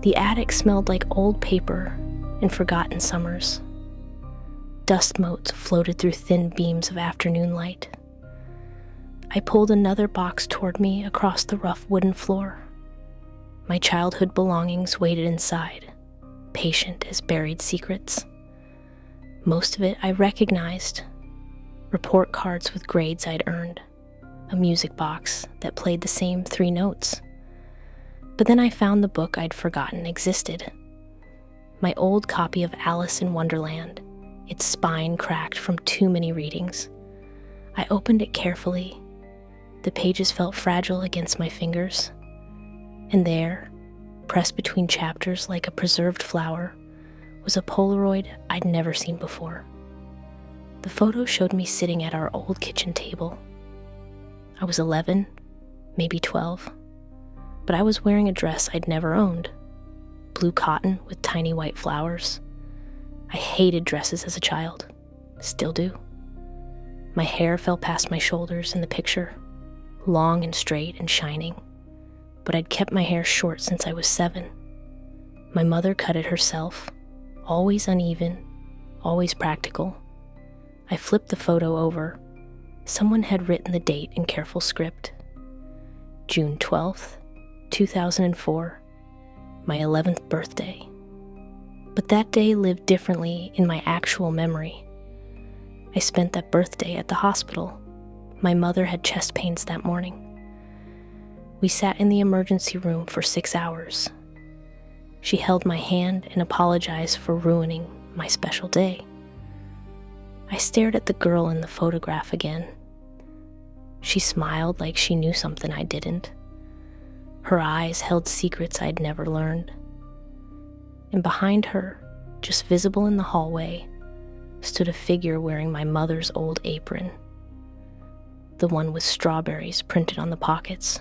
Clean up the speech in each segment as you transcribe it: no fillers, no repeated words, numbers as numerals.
The attic smelled like old paper and forgotten summers. Dust motes floated through thin beams of afternoon light. I pulled another box toward me across the rough wooden floor. My childhood belongings waited inside, patient as buried secrets. Most of it I recognized. Report cards with grades I'd earned, a music box that played the same 3 notes. But then I found the book I'd forgotten existed. My old copy of Alice in Wonderland, its spine cracked from too many readings. I opened it carefully. The pages felt fragile against my fingers. And there, pressed between chapters like a preserved flower, was a Polaroid I'd never seen before. The photo showed me sitting at our old kitchen table. I was 11, maybe 12, but I was wearing a dress I'd never owned, blue cotton with tiny white flowers. I hated dresses as a child, still do. My hair fell past my shoulders in the picture, long and straight and shining, but I'd kept my hair short since I was 7. My mother cut it herself, always uneven, always practical. I flipped the photo over. Someone had written the date in careful script. June 12th, 2004, my 11th birthday. But that day lived differently in my actual memory. I spent that birthday at the hospital. My mother had chest pains that morning. We sat in the emergency room for 6 hours. She held my hand and apologized for ruining my special day. I stared at the girl in the photograph again. She smiled like she knew something I didn't. Her eyes held secrets I'd never learned. And behind her, just visible in the hallway, stood a figure wearing my mother's old apron. The one with strawberries printed on the pockets.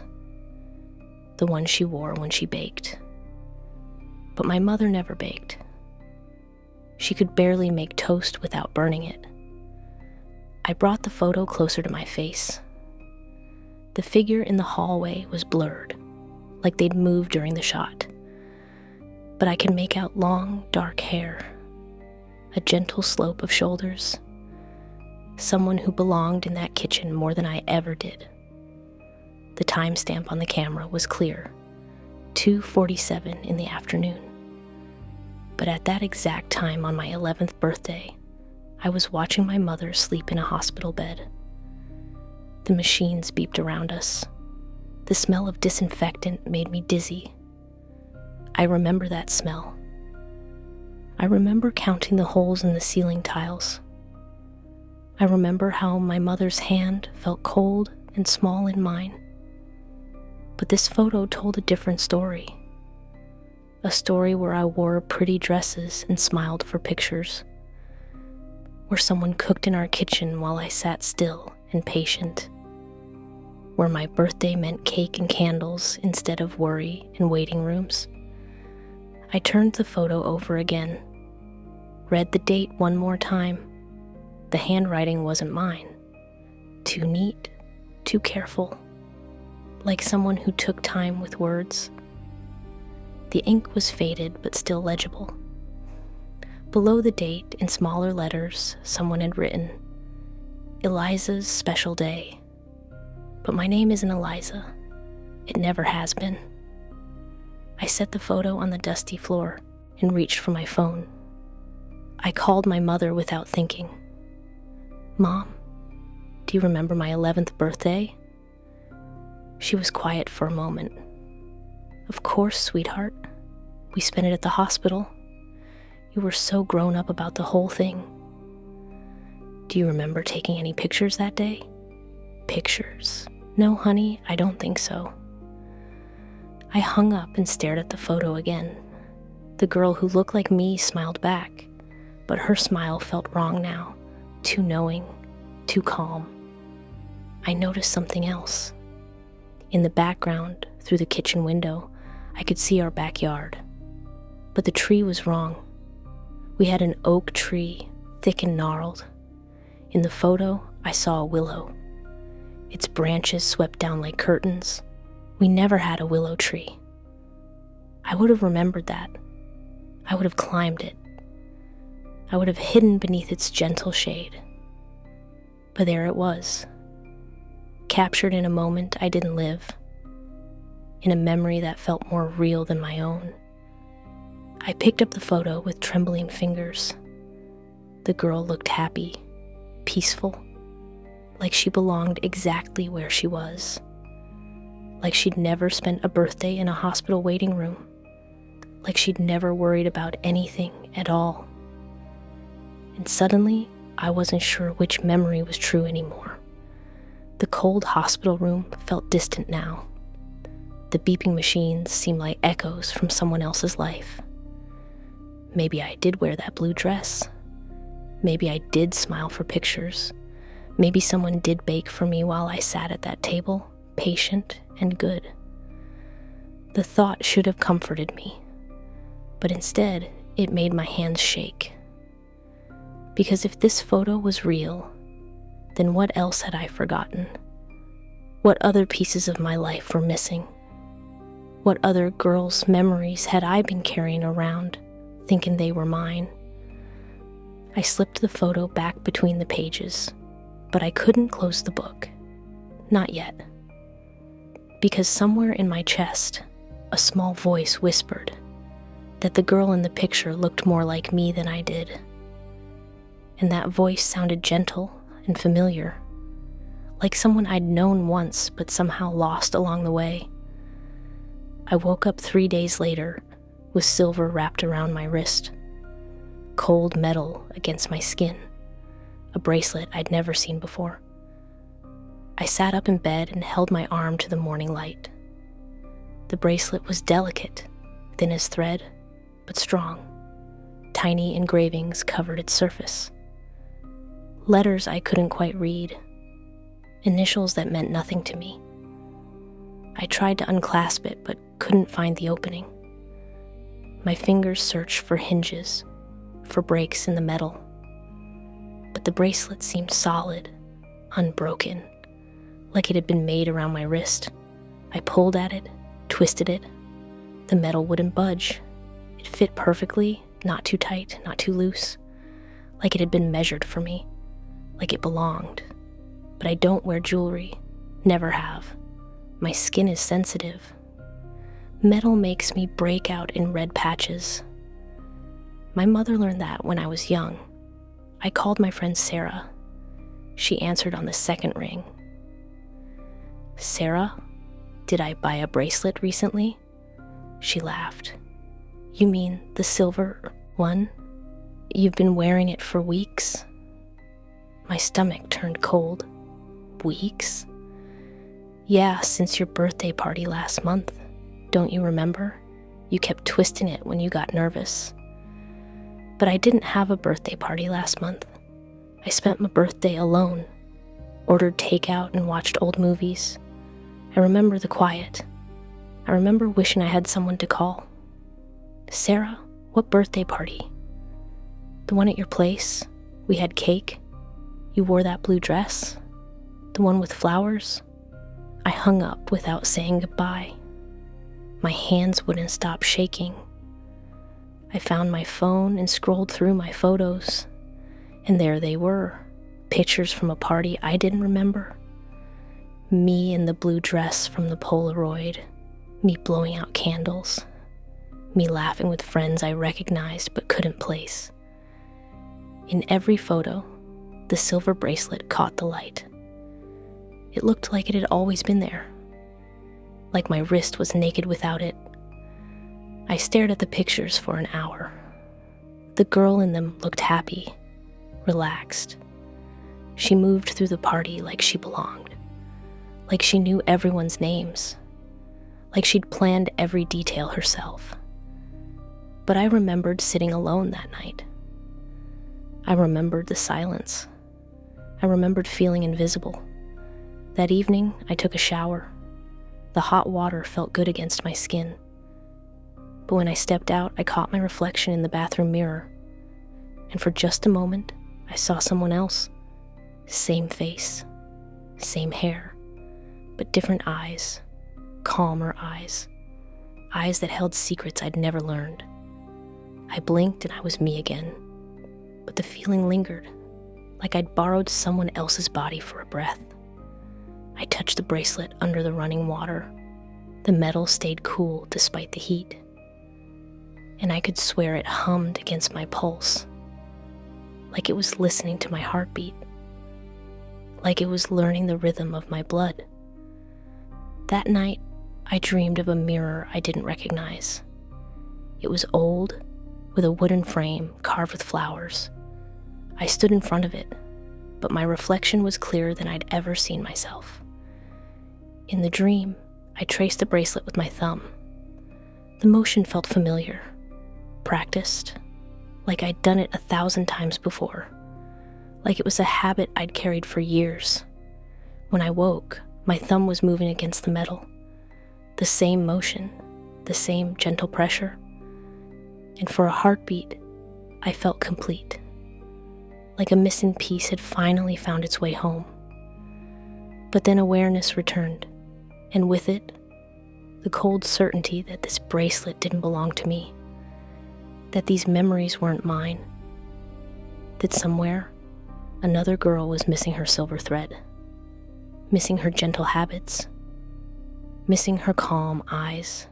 The one she wore when she baked. But my mother never baked. She could barely make toast without burning it. I brought the photo closer to my face. The figure in the hallway was blurred, like they'd moved during the shot. But I could make out long, dark hair, a gentle slope of shoulders. Someone who belonged in that kitchen more than I ever did. The timestamp on the camera was clear, 2:47 in the afternoon. But at that exact time on my 11th birthday, I was watching my mother sleep in a hospital bed. The machines beeped around us. The smell of disinfectant made me dizzy. I remember that smell. I remember counting the holes in the ceiling tiles. I remember how my mother's hand felt cold and small in mine. But this photo told a different story. A story where I wore pretty dresses and smiled for pictures. Where someone cooked in our kitchen while I sat still and patient. Where my birthday meant cake and candles instead of worry and waiting rooms. I turned the photo over again, read the date one more time. The handwriting wasn't mine. Too neat, too careful, like someone who took time with words. The ink was faded but still legible. Below the date, in smaller letters, someone had written, Eliza's special day. But my name isn't Eliza. It never has been. I set the photo on the dusty floor and reached for my phone. I called my mother without thinking. Mom, do you remember my 11th birthday? She was quiet for a moment. Of course, sweetheart. We spent it at the hospital. You were so grown up about the whole thing. Do you remember taking any pictures that day? Pictures? No, honey, I don't think so. I hung up and stared at the photo again. The girl who looked like me smiled back, but her smile felt wrong now, too knowing, too calm. I noticed something else. In the background, through the kitchen window, I could see our backyard. But the tree was wrong. We had an oak tree, thick and gnarled. In the photo, I saw a willow. Its branches swept down like curtains. We never had a willow tree. I would have remembered that. I would have climbed it. I would have hidden beneath its gentle shade. But there it was, captured in a moment I didn't live, in a memory that felt more real than my own. I picked up the photo with trembling fingers. The girl looked happy, peaceful, like she belonged exactly where she was, like she'd never spent a birthday in a hospital waiting room, like she'd never worried about anything at all. And suddenly, I wasn't sure which memory was true anymore. The cold hospital room felt distant now. The beeping machines seemed like echoes from someone else's life. Maybe I did wear that blue dress. Maybe I did smile for pictures. Maybe someone did bake for me while I sat at that table, patient and good. The thought should have comforted me, but instead it made my hands shake. Because if this photo was real, then what else had I forgotten? What other pieces of my life were missing? What other girls' memories had I been carrying around, thinking they were mine? I slipped the photo back between the pages, but I couldn't close the book. Not yet. Because somewhere in my chest, a small voice whispered that the girl in the picture looked more like me than I did. And that voice sounded gentle and familiar, like someone I'd known once but somehow lost along the way. I woke up 3 days later with silver wrapped around my wrist, cold metal against my skin, a bracelet I'd never seen before. I sat up in bed and held my arm to the morning light. The bracelet was delicate, thin as thread, but strong. Tiny engravings covered its surface. Letters I couldn't quite read, initials that meant nothing to me. I tried to unclasp it, but couldn't find the opening. My fingers searched for hinges, for breaks in the metal. But the bracelet seemed solid, unbroken, like it had been made around my wrist. I pulled at it, twisted it. The metal wouldn't budge. It fit perfectly, not too tight, not too loose, like it had been measured for me, like it belonged. But I don't wear jewelry, never have. My skin is sensitive. Metal makes me break out in red patches. My mother learned that when I was young. I called my friend Sarah. She answered on the second ring. "Sarah, did I buy a bracelet recently?" She laughed. "You mean the silver one? You've been wearing it for weeks?" My stomach turned cold. Weeks? Yeah, since your birthday party last month. Don't you remember? You kept twisting it when you got nervous. But I didn't have a birthday party last month. I spent my birthday alone, ordered takeout and watched old movies. I remember the quiet. I remember wishing I had someone to call. "Sarah, what birthday party? The one at your place? We had cake? You wore that blue dress? The one with flowers?" I hung up without saying goodbye. My hands wouldn't stop shaking. I found my phone and scrolled through my photos, and there they were, pictures from a party I didn't remember. Me in the blue dress from the Polaroid, me blowing out candles, me laughing with friends I recognized but couldn't place. In every photo, the silver bracelet caught the light. It looked like it had always been there, like my wrist was naked without it. I stared at the pictures for an hour. The girl in them looked happy, relaxed. She moved through the party like she belonged, like she knew everyone's names, like she'd planned every detail herself. But I remembered sitting alone that night. I remembered the silence. I remembered feeling invisible. That evening, I took a shower. The hot water felt good against my skin. But when I stepped out, I caught my reflection in the bathroom mirror. And for just a moment, I saw someone else. Same face, same hair, but different eyes, calmer eyes. eyes that held secrets I'd never learned. I blinked and I was me again, but the feeling lingered, like I'd borrowed someone else's body for a breath. I touched the bracelet under the running water. The metal stayed cool despite the heat, and I could swear it hummed against my pulse, like it was listening to my heartbeat, like it was learning the rhythm of my blood. That night, I dreamed of a mirror I didn't recognize. It was old, with a wooden frame carved with flowers. I stood in front of it, but my reflection was clearer than I'd ever seen myself. In the dream, I traced the bracelet with my thumb. The motion felt familiar, practiced, like I'd done it 1,000 times before, like it was a habit I'd carried for years. When I woke, my thumb was moving against the metal. The same motion, the same gentle pressure. And for a heartbeat, I felt complete, like a missing piece had finally found its way home. But then awareness returned, and with it, the cold certainty that this bracelet didn't belong to me, that these memories weren't mine, that somewhere, another girl was missing her silver thread, missing her gentle habits, missing her calm eyes.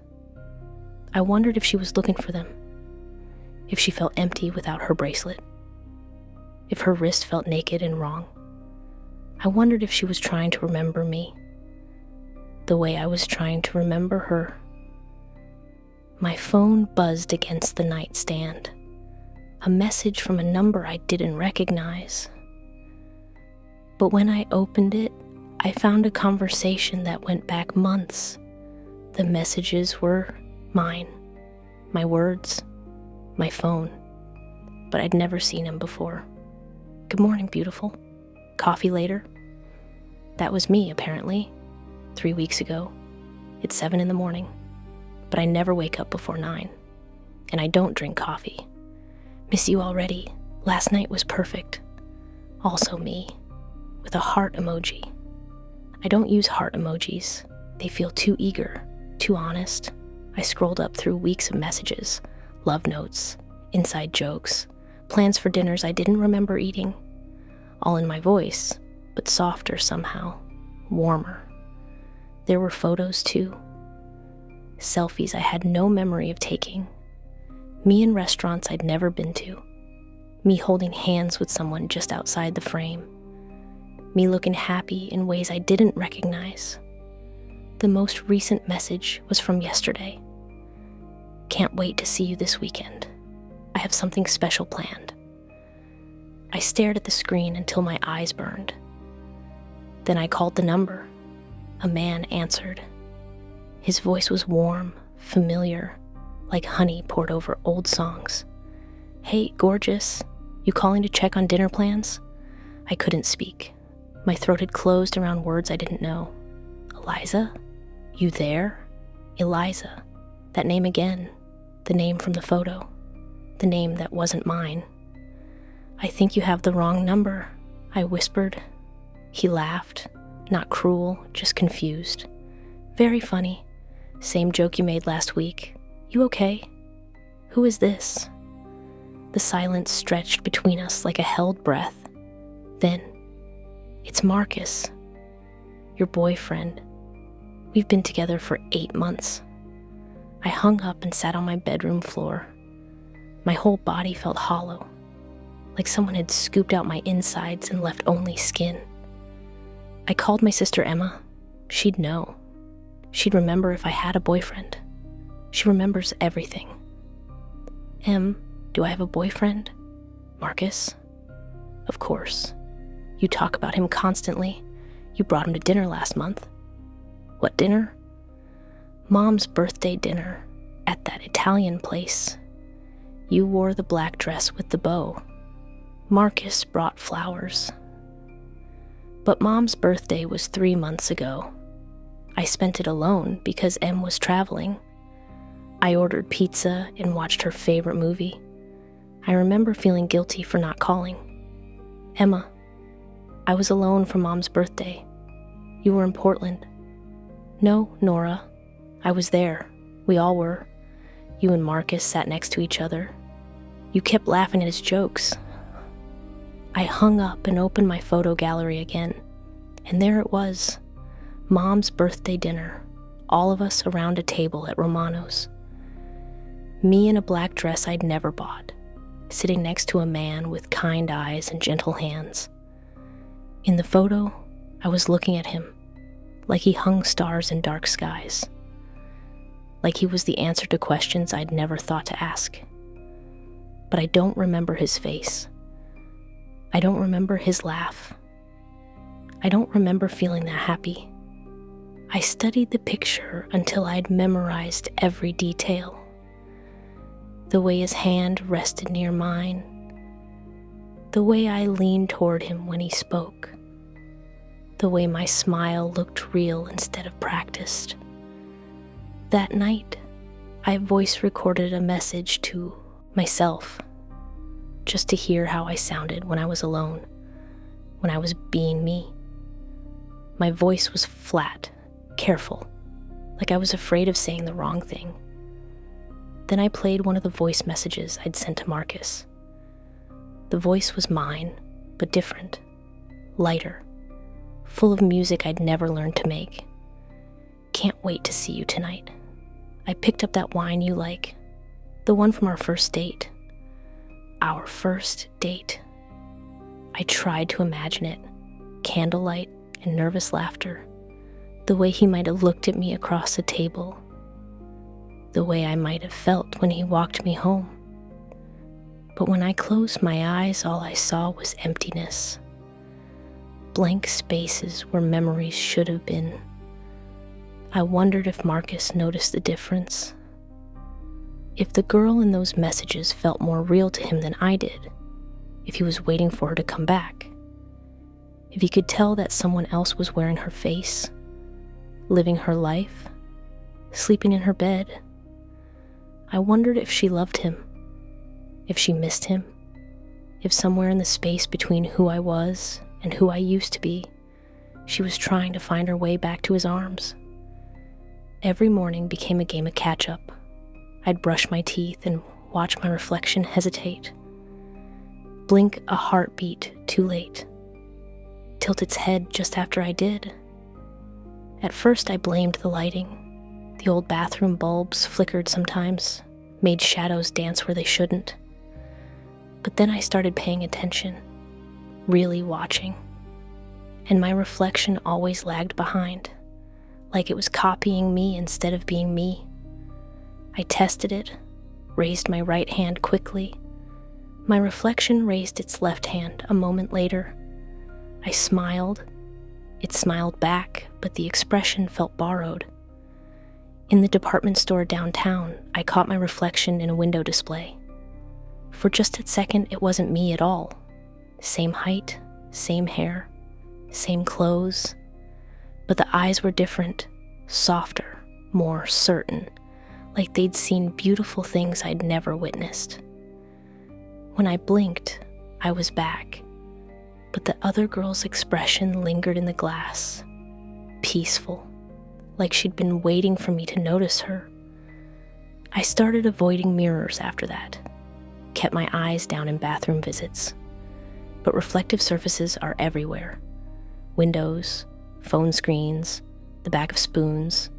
I wondered if she was looking for them, if she felt empty without her bracelet, if her wrist felt naked and wrong. I wondered if she was trying to remember me, the way I was trying to remember her. My phone buzzed against the nightstand, a message from a number I didn't recognize. But when I opened it, I found a conversation that went back months. The messages were mine, my words, my phone, but I'd never seen him before. Good morning, beautiful. Coffee later? That was me, apparently. 3 weeks ago. It's 7 a.m, but I never wake up before 9, and I don't drink coffee. Miss you already. Last night was perfect. Also me, with a heart emoji. I don't use heart emojis. They feel too eager, too honest. I scrolled up through weeks of messages, love notes, inside jokes, plans for dinners I didn't remember eating. All in my voice, but softer somehow, warmer. There were photos too. Selfies I had no memory of taking. Me in restaurants I'd never been to. Me holding hands with someone just outside the frame. Me looking happy in ways I didn't recognize. The most recent message was from yesterday. Can't wait to see you this weekend. I have something special planned. I stared at the screen until my eyes burned. Then I called the number. A man answered. His voice was warm, familiar, like honey poured over old songs. Hey, gorgeous, you calling to check on dinner plans? I couldn't speak. My throat had closed around words I didn't know. Eliza? You there? Eliza. That name again. The name from the photo. The name that wasn't mine. I think you have the wrong number, I whispered. He laughed, not cruel, just confused. Very funny. Same joke you made last week. You okay? Who is this? The silence stretched between us like a held breath. Then, it's Marcus, your boyfriend. We've been together for 8 months. I hung up and sat on my bedroom floor. My whole body felt hollow, like someone had scooped out my insides and left only skin. I called my sister Emma. She'd know. She'd remember if I had a boyfriend. She remembers everything. Em, do I have a boyfriend? Marcus? Of course. You talk about him constantly. You brought him to dinner last month. What dinner? Mom's birthday dinner at that Italian place. You wore the black dress with the bow. Marcus brought flowers. But Mom's birthday was 3 months ago. I spent it alone because Em was traveling. I ordered pizza and watched her favorite movie. I remember feeling guilty for not calling. Emma, I was alone for Mom's birthday. You were in Portland. No, Nora, I was there, We all were. You and Marcus sat next to each other. You kept laughing at his jokes. I hung up and opened my photo gallery again, and there it was, Mom's birthday dinner, all of us around a table at Romano's. Me in a black dress I'd never bought, sitting next to a man with kind eyes and gentle hands. In the photo, I was looking at him, like he hung stars in dark skies, like he was the answer to questions I'd never thought to ask. But I don't remember his face. I don't remember his laugh. I don't remember feeling that happy. I studied the picture until I'd memorized every detail. The way his hand rested near mine, the way I leaned toward him when he spoke, the way my smile looked real instead of practiced. That night, I voice recorded a message to myself, just to hear how I sounded when I was alone, when I was being me. My voice was flat, careful, like I was afraid of saying the wrong thing. Then I played one of the voice messages I'd sent to Marcus. The voice was mine, but different, lighter, full of music I'd never learned to make. Can't wait to see you tonight. I picked up that wine you like, the one from our first date. Our first date. I tried to imagine it, candlelight and nervous laughter, the way he might have looked at me across the table, the way I might have felt when he walked me home. But when I closed my eyes, all I saw was emptiness. Blank spaces where memories should have been. I wondered if Marcus noticed the difference. If the girl in those messages felt more real to him than I did. If he was waiting for her to come back. If he could tell that someone else was wearing her face, living her life, sleeping in her bed. I wondered if she loved him, if she missed him, if somewhere in the space between who I was and who I used to be, she was trying to find her way back to his arms. Every morning became a game of catch-up. I'd brush my teeth and watch my reflection hesitate. Blink a heartbeat too late. Tilt its head just after I did. At first I blamed the lighting. The old bathroom bulbs flickered sometimes, made shadows dance where they shouldn't. But then I started paying attention, really watching. And my reflection always lagged behind, like it was copying me instead of being me. I tested it, raised my right hand quickly. My reflection raised its left hand a moment later. I smiled. It smiled back, but the expression felt borrowed. In the department store downtown, I caught my reflection in a window display. For just a second, it wasn't me at all. Same height, same hair, same clothes. But the eyes were different, softer, more certain, like they'd seen beautiful things I'd never witnessed. When I blinked, I was back, but the other girl's expression lingered in the glass, peaceful, like she'd been waiting for me to notice her. I started avoiding mirrors after that, kept my eyes down in bathroom visits, but reflective surfaces are everywhere. Windows, phone screens, the back of spoons,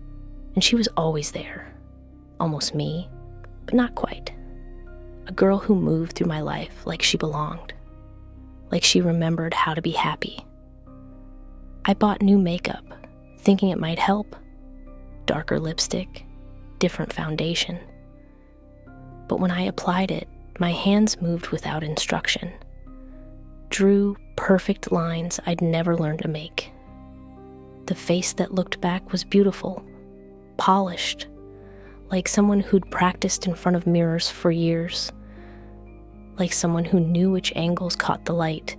and she was always there, almost me, but not quite. A girl who moved through my life like she belonged, like she remembered how to be happy. I bought new makeup, thinking it might help. Darker lipstick, different foundation. But when I applied it, my hands moved without instruction, drew perfect lines I'd never learned to make. The face that looked back was beautiful, polished, like someone who'd practiced in front of mirrors for years, like someone who knew which angles caught the light.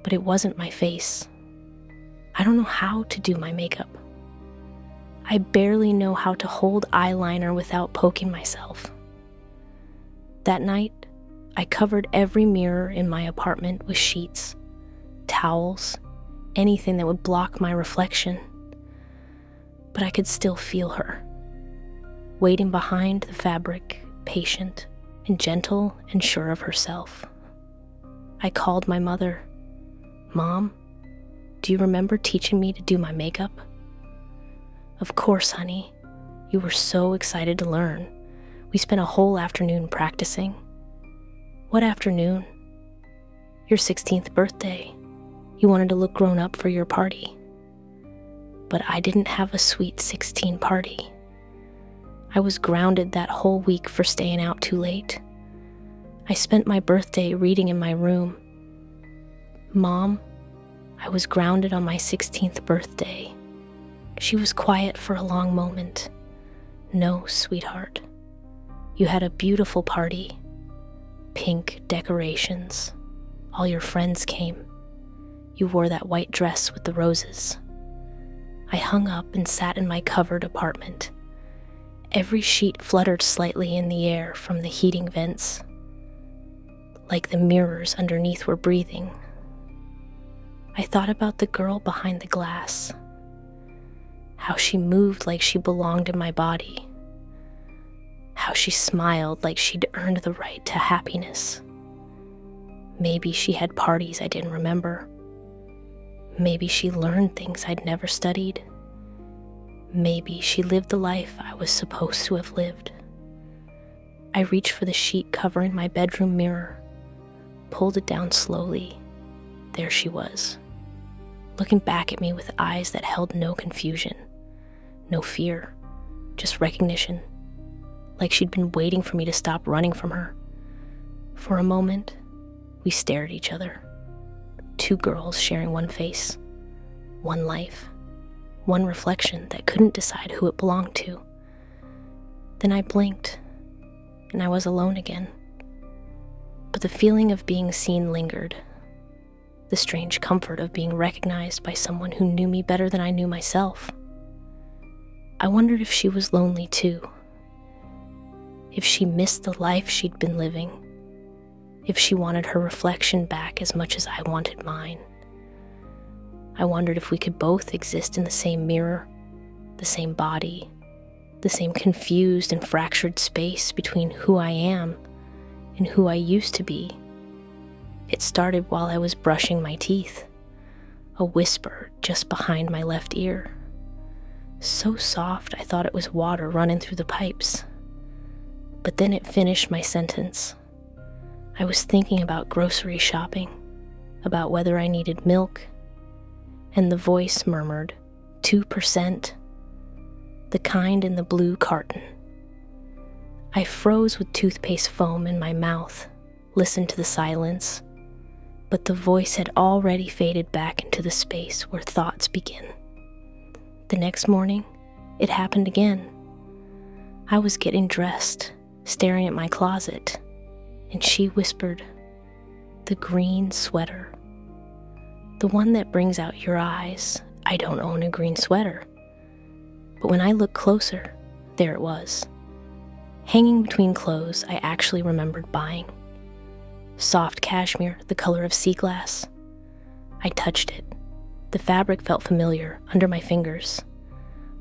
But it wasn't my face. I don't know how to do my makeup. I barely know how to hold eyeliner without poking myself. That night, I covered every mirror in my apartment with sheets, towels, anything that would block my reflection. But I could still feel her. waiting behind the fabric, patient and gentle and sure of herself. I called my mother. "Mom, do you remember teaching me to do my makeup?" "Of course, honey. You were so excited to learn. We spent a whole afternoon practicing." "What afternoon?" "Your 16th birthday. You wanted to look grown up for your party." But I didn't have a sweet 16 party. I was grounded that whole week for staying out too late. I spent my birthday reading in my room. "Mom, I was grounded on my 16th birthday." She was quiet for a long moment. "No, sweetheart. You had a beautiful party. Pink decorations. All your friends came. You wore that white dress with the roses." I hung up and sat in my covered apartment. Every sheet fluttered slightly in the air from the heating vents, like the mirrors underneath were breathing. I thought about the girl behind the glass, how she moved like she belonged in my body, how she smiled like she'd earned the right to happiness. Maybe she had parties I didn't remember. Maybe she learned things I'd never studied. Maybe she lived the life I was supposed to have lived. I reached for the sheet covering my bedroom mirror, pulled it down slowly. There she was, looking back at me with eyes that held no confusion, no fear, just recognition, like she'd been waiting for me to stop running from her. For a moment, we stared at each other. Two girls sharing one face, one life, one reflection that couldn't decide who it belonged to. Then I blinked, and I was alone again. But the feeling of being seen lingered, the strange comfort of being recognized by someone who knew me better than I knew myself. I wondered if she was lonely too, if she missed the life she'd been living, if she wanted her reflection back as much as I wanted mine. I wondered if we could both exist in the same mirror, the same body, the same confused and fractured space between who I am and who I used to be. It started while I was brushing my teeth, a whisper just behind my left ear. So soft I thought it was water running through the pipes. But then it finished my sentence. I was thinking about grocery shopping, about whether I needed milk, and the voice murmured, 2%, the kind in the blue carton. I froze with toothpaste foam in my mouth, listened to the silence, but the voice had already faded back into the space where thoughts begin. The next morning, it happened again. I was getting dressed, staring at my closet, and she whispered, "The green sweater. The one that brings out your eyes. I don't own a green sweater." But when I looked closer, there it was. Hanging between clothes I actually remembered buying. Soft cashmere, the color of sea glass. I touched it. The fabric felt familiar under my fingers,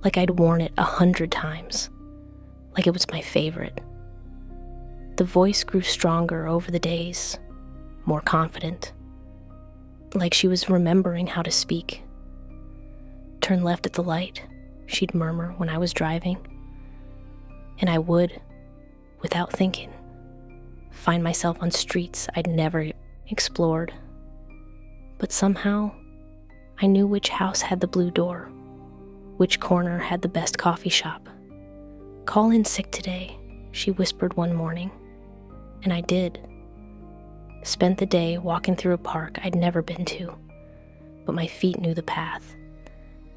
like I'd worn it 100 times, like it was my favorite. The voice grew stronger over the days, more confident, like she was remembering how to speak. "Turn left at the light," she'd murmur when I was driving. And I would, without thinking, find myself on streets I'd never explored. But somehow, I knew which house had the blue door, which corner had the best coffee shop. "Call in sick today," she whispered one morning, and I did. Spent the day walking through a park I'd never been to, but my feet knew the path,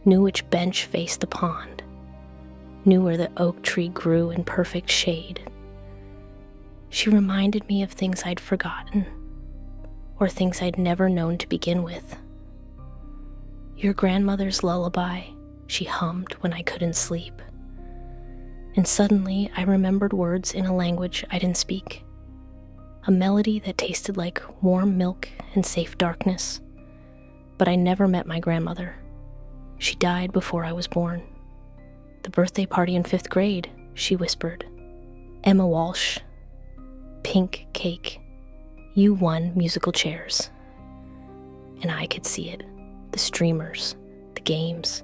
knew which bench faced the pond, knew where the oak tree grew in perfect shade. She reminded me of things I'd forgotten, or things I'd never known to begin with. "Your grandmother's lullaby," she hummed when I couldn't sleep. And suddenly I remembered words in a language I didn't speak, a melody that tasted like warm milk and safe darkness. But I never met my grandmother. She died before I was born. The birthday party in 5th grade, she whispered. Emma Walsh. Pink cake. You won musical chairs. And I could see it. The streamers, the games,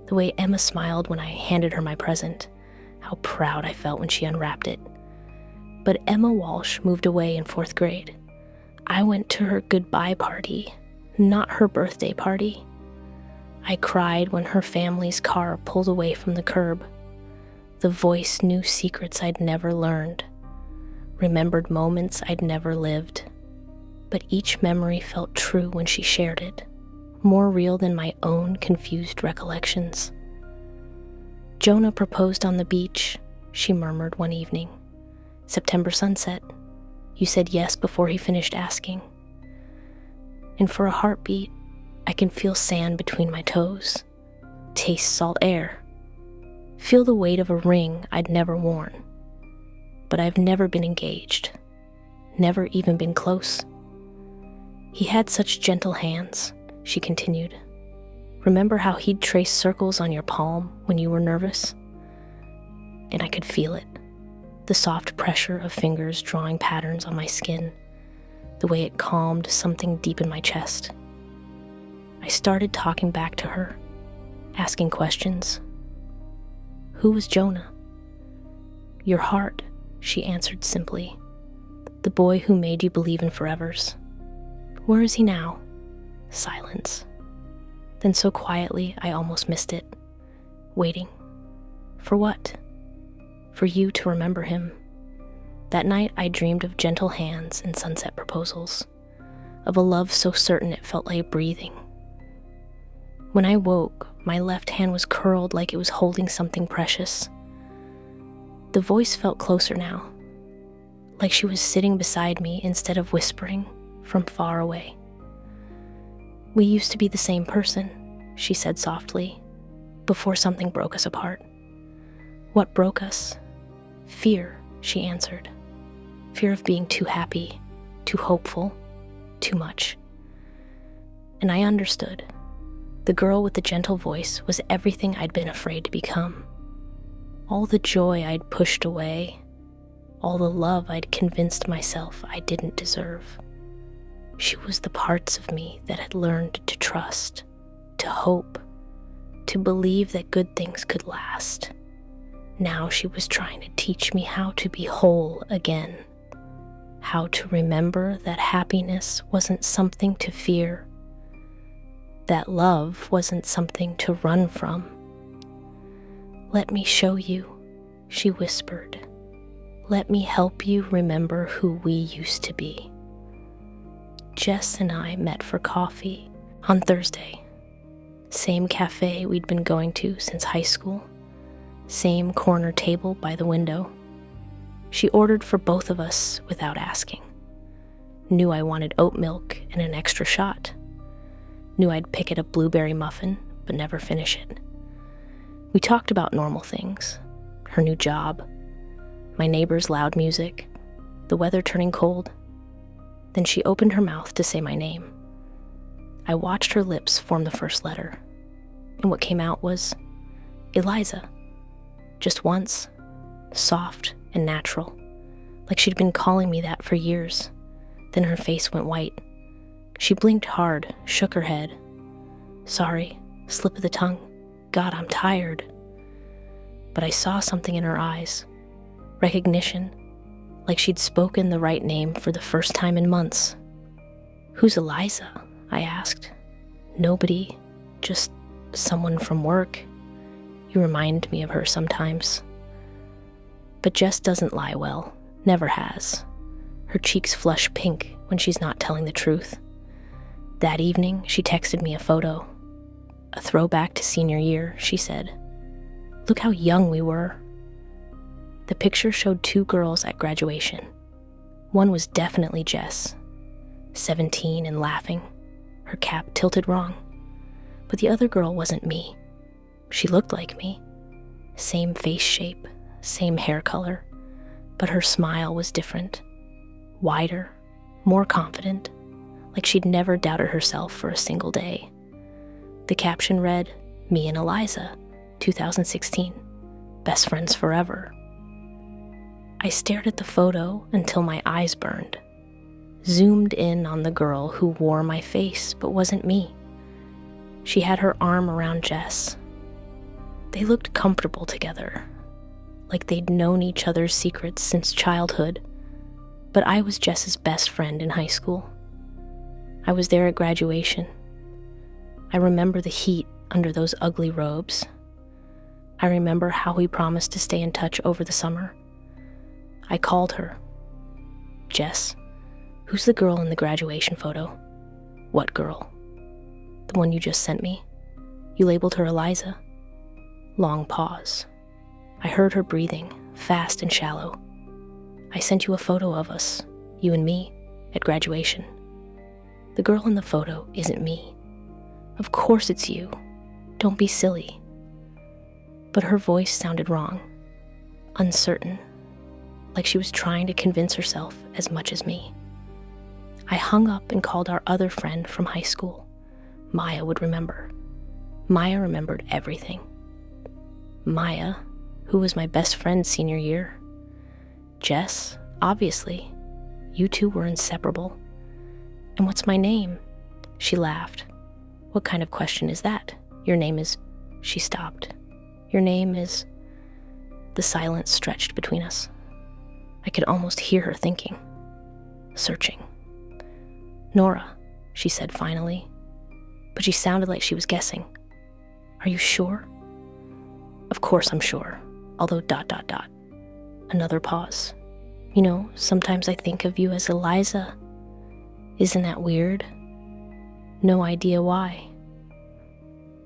the way Emma smiled when I handed her my present, how proud I felt when she unwrapped it. But Emma Walsh moved away in 4th grade. I went to her goodbye party, not her birthday party. I cried when her family's car pulled away from the curb. The voice knew secrets I'd never learned, remembered moments I'd never lived. But each memory felt true when she shared it, more real than my own confused recollections. Jonah proposed on the beach, she murmured one evening. September sunset. You said yes before he finished asking. And for a heartbeat, I can feel sand between my toes, taste salt air, feel the weight of a ring I'd never worn. But I've never been engaged, never even been close. He had such gentle hands, she continued. Remember how he'd trace circles on your palm when you were nervous? And I could feel it, the soft pressure of fingers drawing patterns on my skin, the way it calmed something deep in my chest. I started talking back to her, asking questions. Who was Jonah? Your heart, she answered simply. The boy who made you believe in forevers. Where is he now? Silence. Then so quietly, I almost missed it. Waiting. For what? For you to remember him. That night, I dreamed of gentle hands and sunset proposals, of a love so certain it felt like breathing. When I woke, my left hand was curled like it was holding something precious. The voice felt closer now, like she was sitting beside me instead of whispering from far away. We used to be the same person, she said softly, before something broke us apart. What broke us? Fear, she answered. Fear of being too happy, too hopeful, too much. And I understood. The girl with the gentle voice was everything I'd been afraid to become. All the joy I'd pushed away, all the love I'd convinced myself I didn't deserve. She was the parts of me that had learned to trust, to hope, to believe that good things could last. Now she was trying to teach me how to be whole again, how to remember that happiness wasn't something to fear, that love wasn't something to run from. Let me show you, she whispered. Let me help you remember who we used to be. Jess and I met for coffee on Thursday. Same cafe we'd been going to since high school. Same corner table by the window. She ordered for both of us without asking. Knew I wanted oat milk and an extra shot. Knew I'd pick at a blueberry muffin, but never finish it. We talked about normal things. Her new job, my neighbor's loud music, the weather turning cold. Then she opened her mouth to say my name. I watched her lips form the first letter, and what came out was Eliza. Just once, soft and natural, like she'd been calling me that for years. Then her face went white. She blinked hard, shook her head. Sorry, slip of the tongue. God, I'm tired. But I saw something in her eyes. Recognition, like she'd spoken the right name for the first time in months. Who's Eliza? I asked. Nobody, just someone from work. You remind me of her sometimes. But Jess doesn't lie well, never has. Her cheeks flush pink when she's not telling the truth. That evening, she texted me a photo. A throwback to senior year, she said. Look how young we were. The picture showed two girls at graduation. One was definitely Jess, 17 and laughing, her cap tilted wrong. But the other girl wasn't me. She looked like me. Same face shape, same hair color, but her smile was different. Wider, more confident, like she'd never doubted herself for a single day. The caption read, Me and Eliza, 2016, best friends forever. I stared at the photo until my eyes burned, zoomed in on the girl who wore my face but wasn't me. She had her arm around Jess. They looked comfortable together, like they'd known each other's secrets since childhood, but I was Jess's best friend in high school. I was there at graduation. I remember the heat under those ugly robes. I remember how we promised to stay in touch over the summer. I called her. Jess, who's the girl in the graduation photo? What girl? The one you just sent me? You labeled her Eliza. Long pause. I heard her breathing, fast and shallow. I sent you a photo of us, you and me, at graduation. The girl in the photo isn't me. Of course it's you. Don't be silly. But her voice sounded wrong, uncertain, like she was trying to convince herself as much as me. I hung up and called our other friend from high school. Maya would remember. Maya remembered everything. Maya, who was my best friend senior year. Jess, obviously. You two were inseparable. And what's my name? She laughed. What kind of question is that? Your name is... She stopped. Your name is... The silence stretched between us. I could almost hear her thinking. Searching. Nora, she said finally. But she sounded like she was guessing. Are you sure? Of course I'm sure. Although ... Another pause. You know, sometimes I think of you as Eliza. Isn't that weird? No idea why.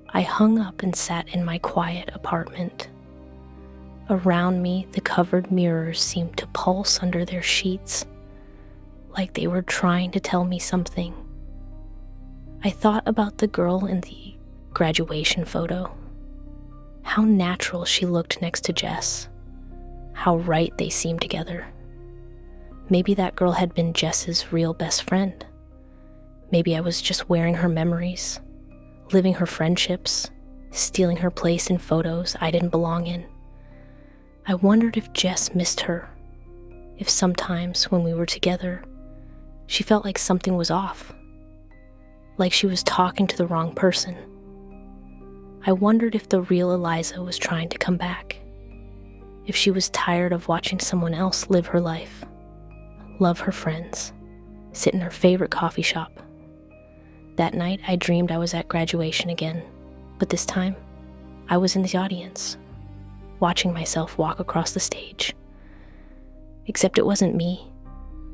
I hung up and sat in my quiet apartment. Around me, the covered mirrors seemed to pulse under their sheets, like they were trying to tell me something. I thought about the girl in the graduation photo. How natural she looked next to Jess. How right they seemed together. Maybe that girl had been Jess's real best friend. Maybe I was just wearing her memories, living her friendships, stealing her place in photos I didn't belong in. I wondered if Jess missed her, if sometimes when we were together, she felt like something was off, like she was talking to the wrong person. I wondered if the real Eliza was trying to come back, if she was tired of watching someone else live her life, love her friends, sit in her favorite coffee shop. That night, I dreamed I was at graduation again, but this time, I was in the audience, watching myself walk across the stage. Except it wasn't me.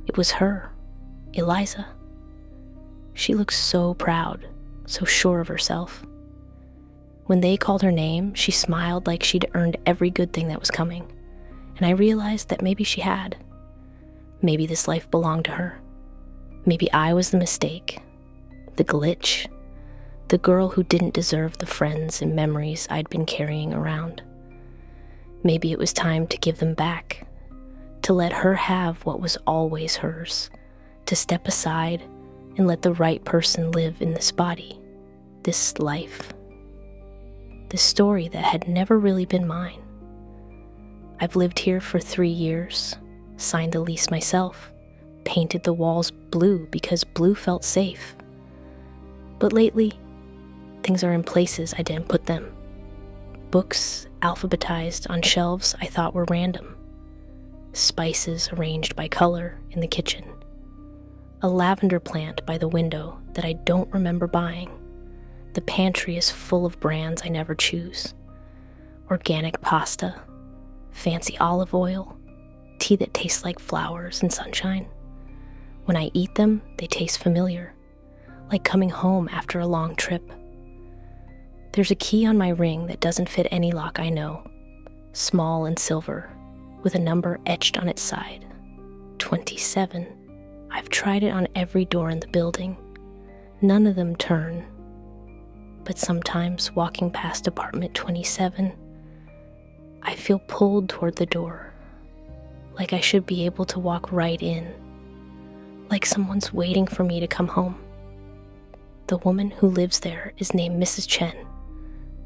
It was her, Eliza. She looked so proud, so sure of herself. When they called her name, she smiled like she'd earned every good thing that was coming, and I realized that maybe she had. Maybe this life belonged to her. Maybe I was the mistake, the glitch, the girl who didn't deserve the friends and memories I'd been carrying around. Maybe it was time to give them back, to let her have what was always hers, to step aside and let the right person live in this body, this life, this story that had never really been mine. I've lived here for 3 years, signed the lease myself, painted the walls blue because blue felt safe. But lately, things are in places I didn't put them. Books alphabetized on shelves I thought were random. Spices arranged by color in the kitchen. A lavender plant by the window that I don't remember buying. The pantry is full of brands I never choose. Organic pasta, fancy olive oil, tea that tastes like flowers and sunshine. When I eat them, they taste familiar, like coming home after a long trip. There's a key on my ring that doesn't fit any lock I know, small and silver, with a number etched on its side, 27. I've tried it on every door in the building. None of them turn. But sometimes, walking past apartment 27, I feel pulled toward the door, like I should be able to walk right in, like someone's waiting for me to come home. The woman who lives there is named Mrs. Chen,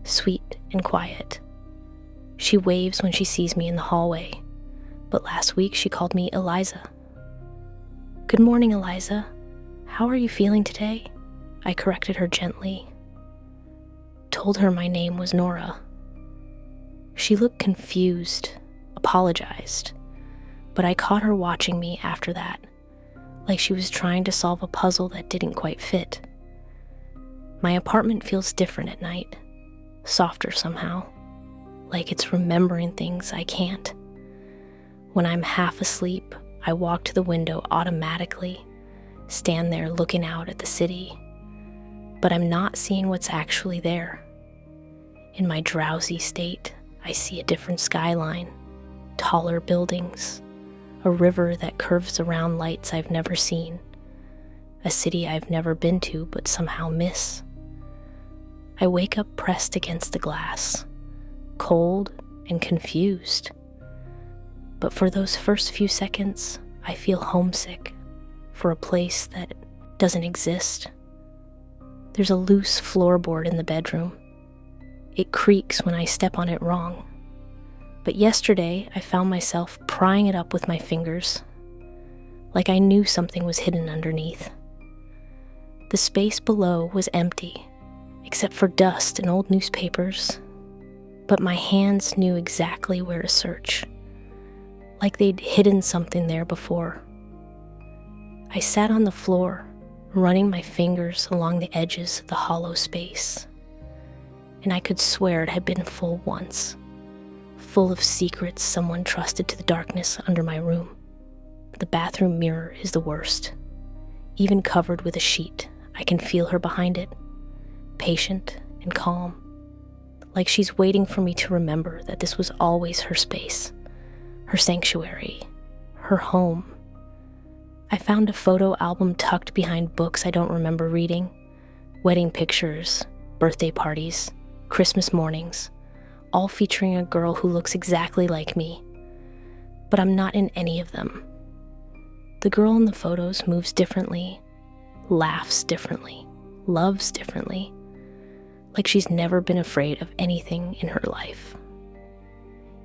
sweet and quiet. She waves when she sees me in the hallway, but last week she called me Eliza. "Good morning, Eliza. How are you feeling today?" I corrected her gently. Told her my name was Nora. She looked confused, apologized, but I caught her watching me after that, like she was trying to solve a puzzle that didn't quite fit. My apartment feels different at night, softer somehow, like it's remembering things I can't. When I'm half asleep, I walk to the window automatically, stand there looking out at the city, but I'm not seeing what's actually there. In my drowsy state, I see a different skyline, taller buildings, a river that curves around lights I've never seen, a city I've never been to but somehow miss. I wake up pressed against the glass, cold and confused. But for those first few seconds, I feel homesick for a place that doesn't exist. There's a loose floorboard in the bedroom. It creaks when I step on it wrong. But yesterday, I found myself prying it up with my fingers, like I knew something was hidden underneath. The space below was empty, except for dust and old newspapers, but my hands knew exactly where to search, like they'd hidden something there before. I sat on the floor, running my fingers along the edges of the hollow space, and I could swear it had been full once, full of secrets someone trusted to the darkness under my room. The bathroom mirror is the worst. Even covered with a sheet, I can feel her behind it, patient and calm, like she's waiting for me to remember that this was always her space, her sanctuary, her home. I found a photo album tucked behind books I don't remember reading, wedding pictures, birthday parties, Christmas mornings, all featuring a girl who looks exactly like me, but I'm not in any of them. The girl in the photos moves differently, laughs differently, loves differently, like she's never been afraid of anything in her life.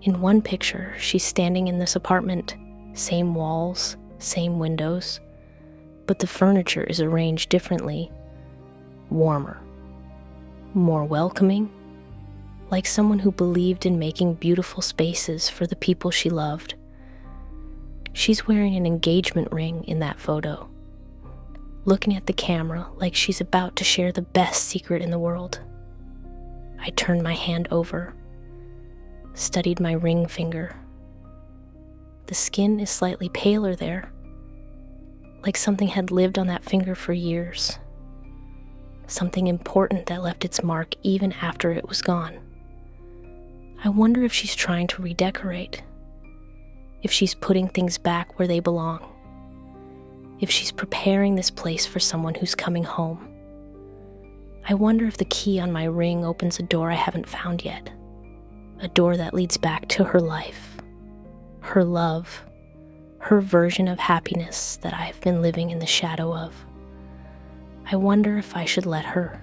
In one picture, she's standing in this apartment, same walls, same windows, but the furniture is arranged differently, warmer, more welcoming, like someone who believed in making beautiful spaces for the people she loved. She's wearing an engagement ring in that photo, looking at the camera like she's about to share the best secret in the world. I turned my hand over, studied my ring finger. The skin is slightly paler there, like something had lived on that finger for years. Something important that left its mark even after it was gone. I wonder if she's trying to redecorate, if she's putting things back where they belong, if she's preparing this place for someone who's coming home. I wonder if the key on my ring opens a door I haven't found yet, a door that leads back to her life, her love, her version of happiness that I've been living in the shadow of. I wonder if I should let her,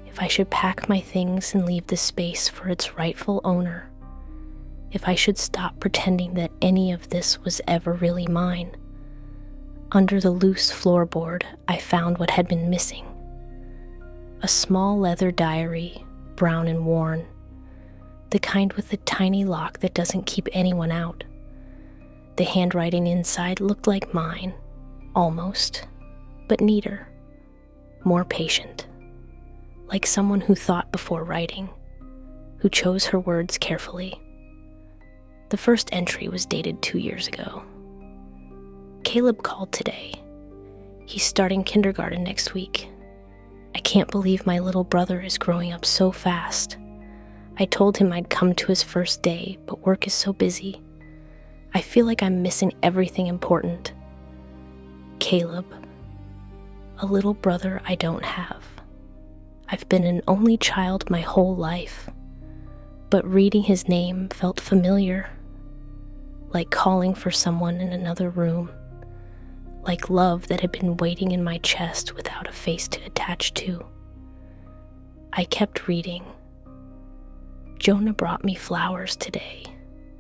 if I should pack my things and leave this space for its rightful owner, if I should stop pretending that any of this was ever really mine. Under the loose floorboard, I found what had been missing. A small leather diary, brown and worn, the kind with the tiny lock that doesn't keep anyone out. The handwriting inside looked like mine, almost, but neater, more patient, like someone who thought before writing, who chose her words carefully. The first entry was dated 2 years ago. Caleb called today. He's starting kindergarten next week. I can't believe my little brother is growing up so fast. I told him I'd come to his first day, but work is so busy. I feel like I'm missing everything important. Caleb, a little brother I don't have. I've been an only child my whole life, but reading his name felt familiar, like calling for someone in another room, like love that had been waiting in my chest without a face to attach to. I kept reading. Jonah brought me flowers today,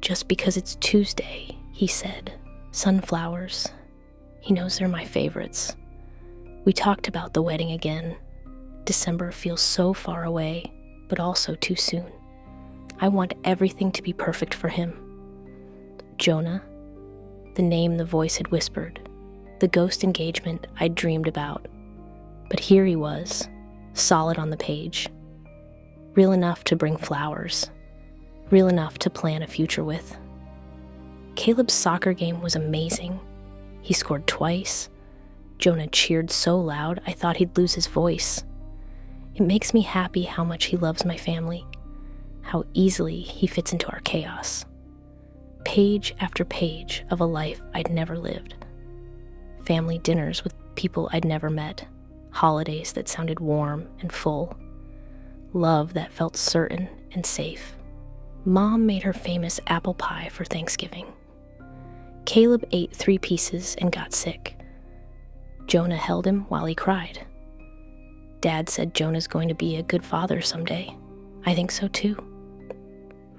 just because it's Tuesday, He said, "Sunflowers. He knows they're my favorites. We talked about the wedding again. December feels so far away, but also too soon. I want everything to be perfect for him." Jonah, the name the voice had whispered, the ghost engagement I'd dreamed about. But here he was, solid on the page, real enough to bring flowers, real enough to plan a future with. Caleb's soccer game was amazing. He scored twice. Jonah cheered so loud I thought he'd lose his voice. It makes me happy how much he loves my family, how easily he fits into our chaos. Page after page of a life I'd never lived. Family dinners with people I'd never met, holidays that sounded warm and full, love that felt certain and safe. Mom made her famous apple pie for Thanksgiving. Caleb ate 3 pieces and got sick. Jonah held him while he cried. Dad said Jonah's going to be a good father someday. I think so too.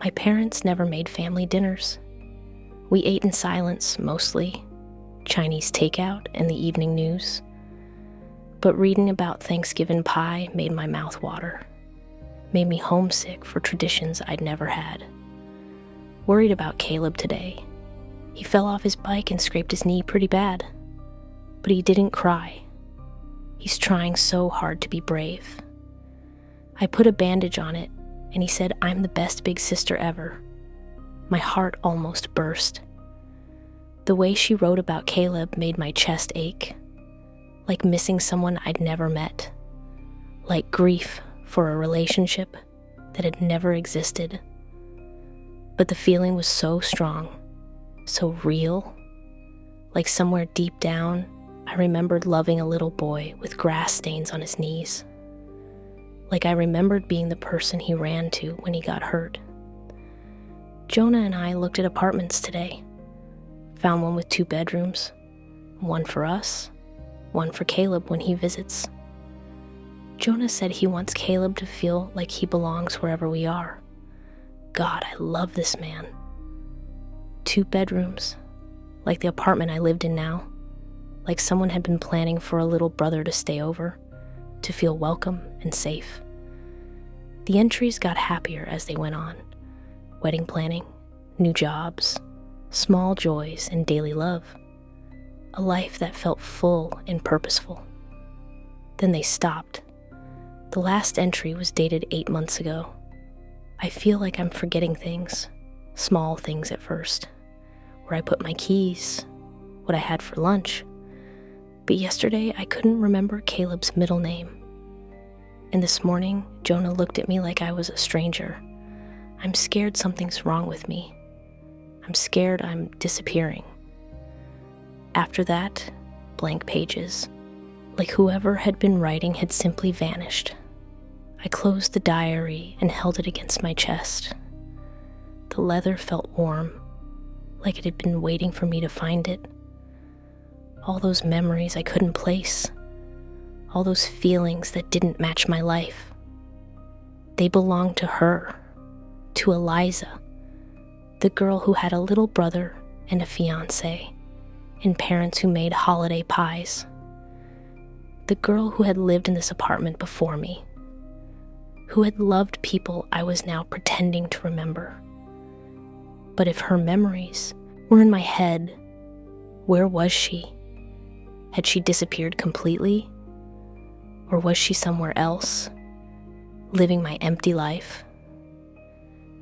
My parents never made family dinners. We ate in silence, mostly. Chinese takeout and the evening news. But reading about Thanksgiving pie made my mouth water. Made me homesick for traditions I'd never had. Worried about Caleb today. He fell off his bike and scraped his knee pretty bad. But he didn't cry. He's trying so hard to be brave. I put a bandage on it, and he said I'm the best big sister ever. My heart almost burst. The way she wrote about Caleb made my chest ache. Like missing someone I'd never met. Like grief for a relationship that had never existed. But the feeling was so strong, so real. Like somewhere deep down, I remembered loving a little boy with grass stains on his knees. Like I remembered being the person he ran to when he got hurt. Jonah and I looked at apartments today. Found one with 2 bedrooms. One for us, one for Caleb when he visits. Jonah said he wants Caleb to feel like he belongs wherever we are. God, I love this man. 2 bedrooms, like the apartment I lived in now. Like someone had been planning for a little brother to stay over, to feel welcome and safe. The entries got happier as they went on. Wedding planning, new jobs, small joys and daily love. A life that felt full and purposeful. Then they stopped. The last entry was dated 8 months ago. I feel like I'm forgetting things, small things at first. Where I put my keys, what I had for lunch. But yesterday I couldn't remember Caleb's middle name. And this morning, Jonah looked at me like I was a stranger. I'm scared something's wrong with me. I'm scared I'm disappearing. After that, blank pages. Like whoever had been writing had simply vanished. I closed the diary and held it against my chest. The leather felt warm, like it had been waiting for me to find it. All those memories I couldn't place. All those feelings that didn't match my life. They belonged to her, to Eliza, the girl who had a little brother and a fiancé, and parents who made holiday pies. The girl who had lived in this apartment before me, who had loved people I was now pretending to remember. But if her memories were in my head, where was she? Had she disappeared completely? Or was she somewhere else, living my empty life?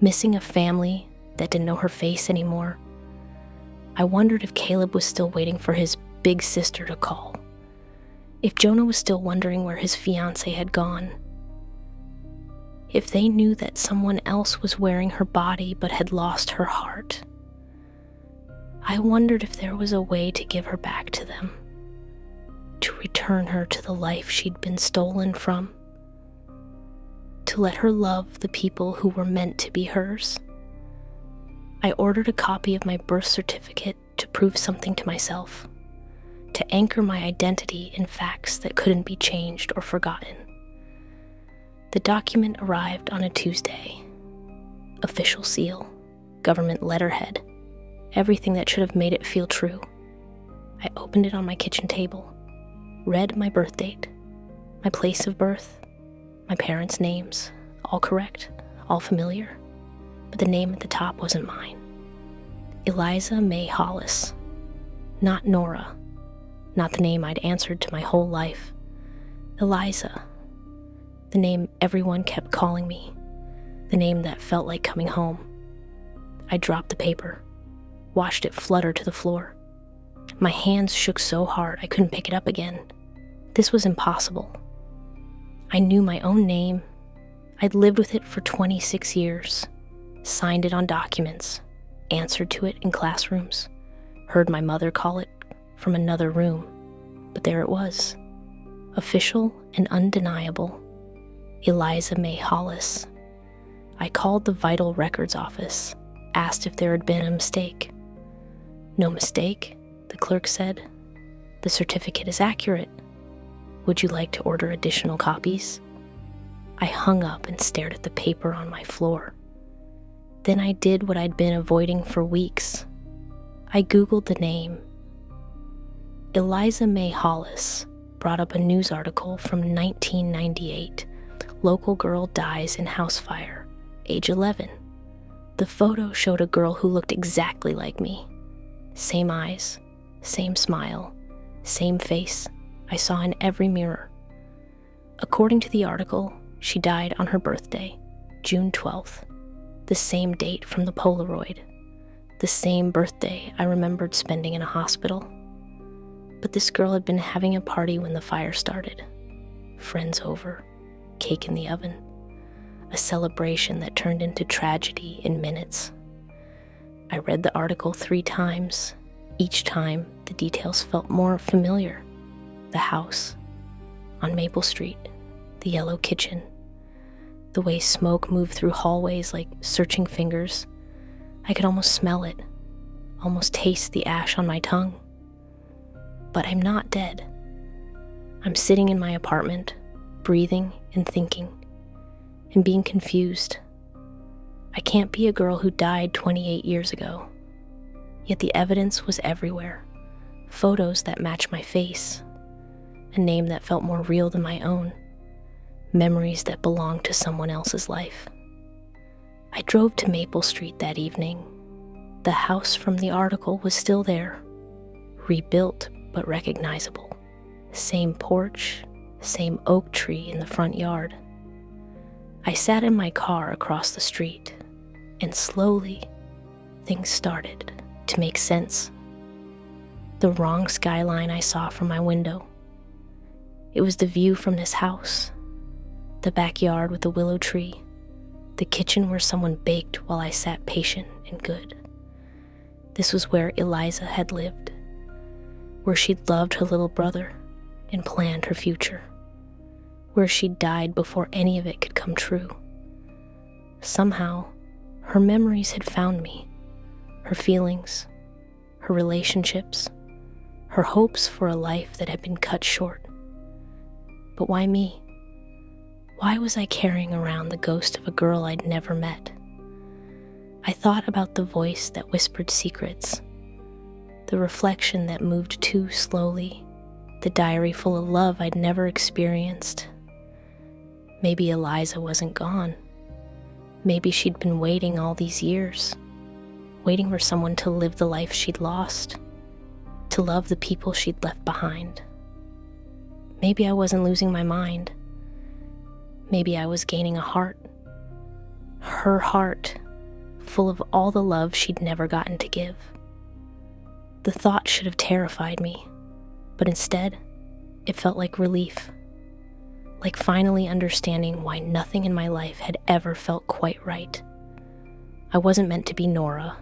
Missing a family that didn't know her face anymore? I wondered if Caleb was still waiting for his big sister to call. If Jonah was still wondering where his fiancé had gone. If they knew that someone else was wearing her body but had lost her heart. I wondered if there was a way to give her back to them. To return her to the life she'd been stolen from. To let her love the people who were meant to be hers. I ordered a copy of my birth certificate to prove something to myself. To anchor my identity in facts that couldn't be changed or forgotten. The document arrived on a Tuesday. Official seal, government letterhead, everything that should have made it feel true. I opened it on my kitchen table, read my birth date, my place of birth, my parents' names, all correct, all familiar, but the name at the top wasn't mine. Eliza May Hollis. Not Nora, not the name I'd answered to my whole life. Eliza, the name everyone kept calling me, the name that felt like coming home. I dropped the paper, watched it flutter to the floor. My hands shook so hard I couldn't pick it up again. This was impossible. I knew my own name. I'd lived with it for 26 years, signed it on documents, answered to it in classrooms, heard my mother call it from another room, but there it was, official and undeniable, Eliza May Hollis. I called the Vital Records office, asked if there had been a mistake. No mistake, the clerk said. The certificate is accurate. Would you like to order additional copies? I hung up and stared at the paper on my floor. Then I did what I'd been avoiding for weeks. I Googled the name. Eliza May Hollis brought up a news article from 1998. Local girl dies in house fire, age 11. The photo showed a girl who looked exactly like me. Same eyes, same smile, same face I saw in every mirror. According to the article, she died on her birthday, June 12th, the same date from the Polaroid, the same birthday I remembered spending in a hospital. But this girl had been having a party when the fire started. Friends over, cake in the oven, a celebration that turned into tragedy in minutes. I read the article 3 times. Each time, the details felt more familiar. The house, on Maple Street, the yellow kitchen, the way smoke moved through hallways like searching fingers. I could almost smell it, almost taste the ash on my tongue. But I'm not dead. I'm sitting in my apartment, breathing and thinking, and being confused. I can't be a girl who died 28 years ago. Yet the evidence was everywhere. Photos that match my face. A name that felt more real than my own. Memories that belonged to someone else's life. I drove to Maple Street that evening. The house from the article was still there. Rebuilt but recognizable. Same porch, same oak tree in the front yard. I sat in my car across the street, and slowly, things started to make sense. The wrong skyline I saw from my window. It was the view from this house, the backyard with the willow tree, the kitchen where someone baked while I sat patient and good. This was where Eliza had lived, where she'd loved her little brother and planned her future, where she'd died before any of it could come true. Somehow, her memories had found me, her feelings, her relationships, her hopes for a life that had been cut short. But why me? Why was I carrying around the ghost of a girl I'd never met? I thought about the voice that whispered secrets, the reflection that moved too slowly, the diary full of love I'd never experienced. Maybe Eliza wasn't gone. Maybe she'd been waiting all these years, waiting for someone to live the life she'd lost, to love the people she'd left behind. Maybe I wasn't losing my mind. Maybe I was gaining a heart. Her heart, full of all the love she'd never gotten to give. The thought should have terrified me, but instead, it felt like relief. Like finally understanding why nothing in my life had ever felt quite right. I wasn't meant to be Nora,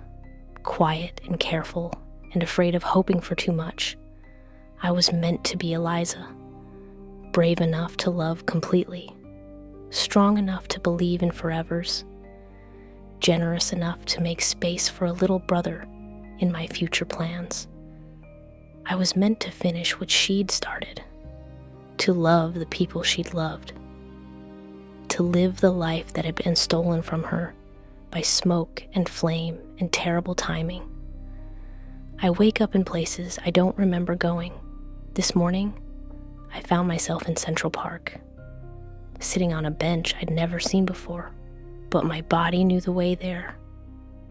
quiet and careful and afraid of hoping for too much. I was meant to be Eliza, brave enough to love completely, strong enough to believe in forevers, generous enough to make space for a little brother in my future plans. I was meant to finish what she'd started, to love the people she'd loved, to live the life that had been stolen from her by smoke and flame and terrible timing. I wake up in places I don't remember going. This morning, I found myself in Central Park, sitting on a bench I'd never seen before, but my body knew the way there.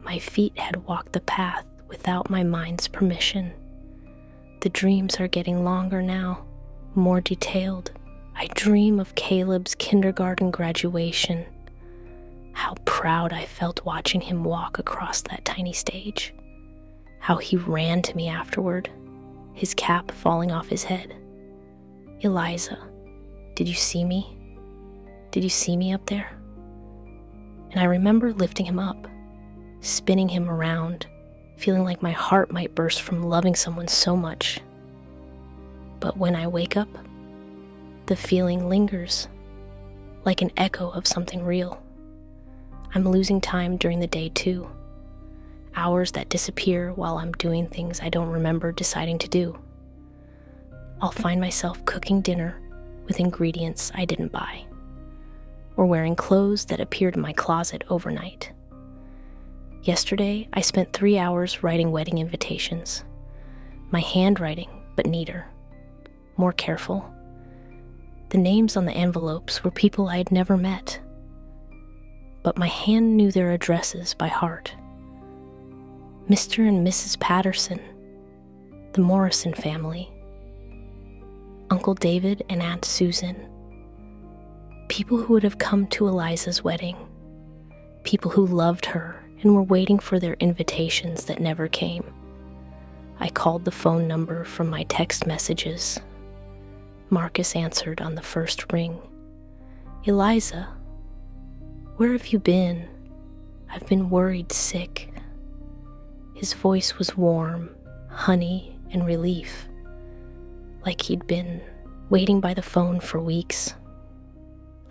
My feet had walked the path without my mind's permission. The dreams are getting longer now, more detailed. I dream of Caleb's kindergarten graduation. How proud I felt watching him walk across that tiny stage. How he ran to me afterward, his cap falling off his head. "Eliza, did you see me? Did you see me up there?" And I remember lifting him up, spinning him around, feeling like my heart might burst from loving someone so much. But when I wake up, the feeling lingers, like an echo of something real. I'm losing time during the day too. Hours that disappear while I'm doing things I don't remember deciding to do. I'll find myself cooking dinner with ingredients I didn't buy, or wearing clothes that appeared in my closet overnight. Yesterday, I spent 3 hours writing wedding invitations. My handwriting, but neater, more careful. The names on the envelopes were people I had never met, but my hand knew their addresses by heart. Mr. and Mrs. Patterson, the Morrison family, Uncle David and Aunt Susan, people who would have come to Eliza's wedding, people who loved her and were waiting for their invitations that never came. I called the phone number from my text messages. Marcus answered on the first ring. "Eliza, where have you been? I've been worried sick." His voice was warm, honey, and relief, like he'd been waiting by the phone for weeks.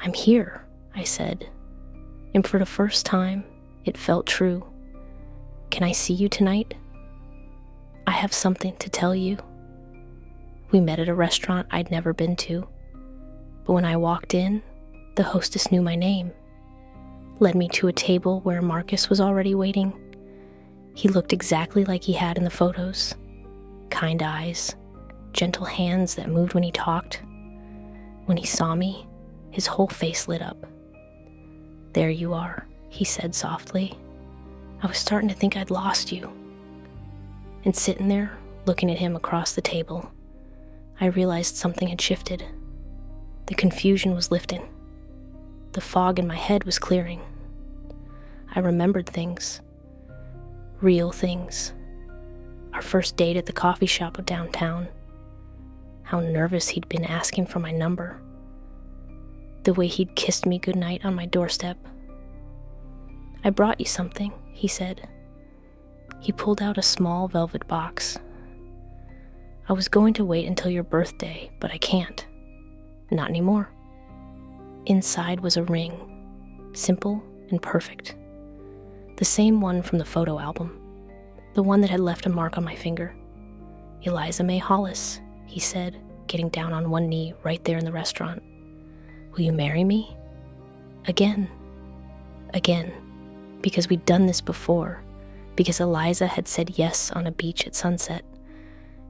"I'm here," I said, and for the first time, it felt true. "Can I see you tonight? I have something to tell you." We met at a restaurant I'd never been to, but when I walked in, the hostess knew my name, led me to a table where Marcus was already waiting. He looked exactly like he had in the photos. Kind eyes, gentle hands that moved when he talked. When he saw me, his whole face lit up. "There you are," he said softly. "I was starting to think I'd lost you." And sitting there, looking at him across the table, I realized something had shifted. The confusion was lifting. The fog in my head was clearing. I remembered things. Real things. Our first date at the coffee shop downtown. How nervous he'd been asking for my number. The way he'd kissed me goodnight on my doorstep. "I brought you something," he said. He pulled out a small velvet box. "I was going to wait until your birthday, but I can't. Not anymore." Inside was a ring, simple and perfect. The same one from the photo album, the one that had left a mark on my finger. "Eliza May Hollis," he said, getting down on one knee right there in the restaurant. "Will you marry me?" Again. Again. Because we'd done this before. Because Eliza had said yes on a beach at sunset.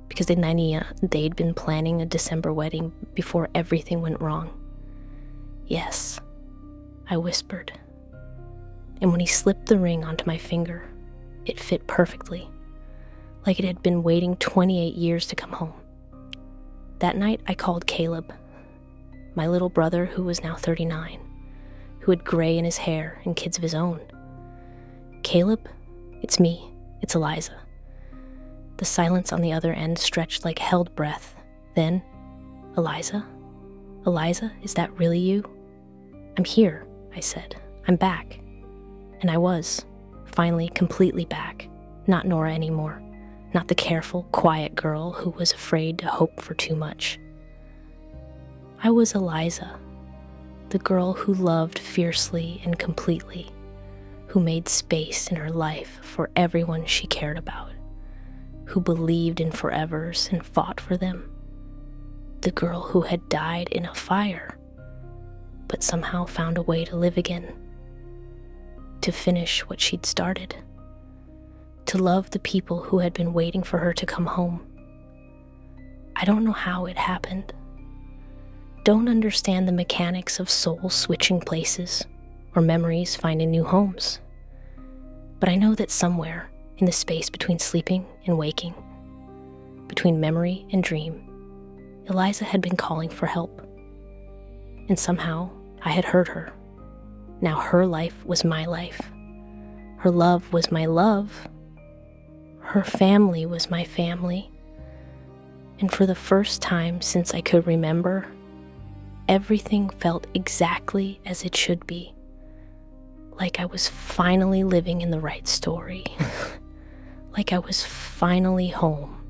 Because they'd been planning a December wedding before everything went wrong. "Yes," I whispered. And when he slipped the ring onto my finger, it fit perfectly, like it had been waiting 28 years to come home. That night, I called Caleb, my little brother who was now 39, who had gray in his hair and kids of his own. "Caleb, it's me. It's Eliza." The silence on the other end stretched like held breath. Then, "Eliza? Eliza, is that really you?" "I'm here," I said. "I'm back." And I was, finally completely back. Not Nora anymore. Not the careful, quiet girl who was afraid to hope for too much. I was Eliza, the girl who loved fiercely and completely, who made space in her life for everyone she cared about, who believed in forevers and fought for them. The girl who had died in a fire, but somehow found a way to live again, to finish what she'd started. to love the people who had been waiting for her to come home. I don't know how it happened. Don't understand the mechanics of souls switching places or memories finding new homes. But I know that somewhere in the space between sleeping and waking, between memory and dream, Eliza had been calling for help. And somehow I had heard her. Now her life was my life. Her love was my love. Her family was my family. And for the first time since I could remember, everything felt exactly as it should be. Like I was finally living in the right story. Like I was finally home.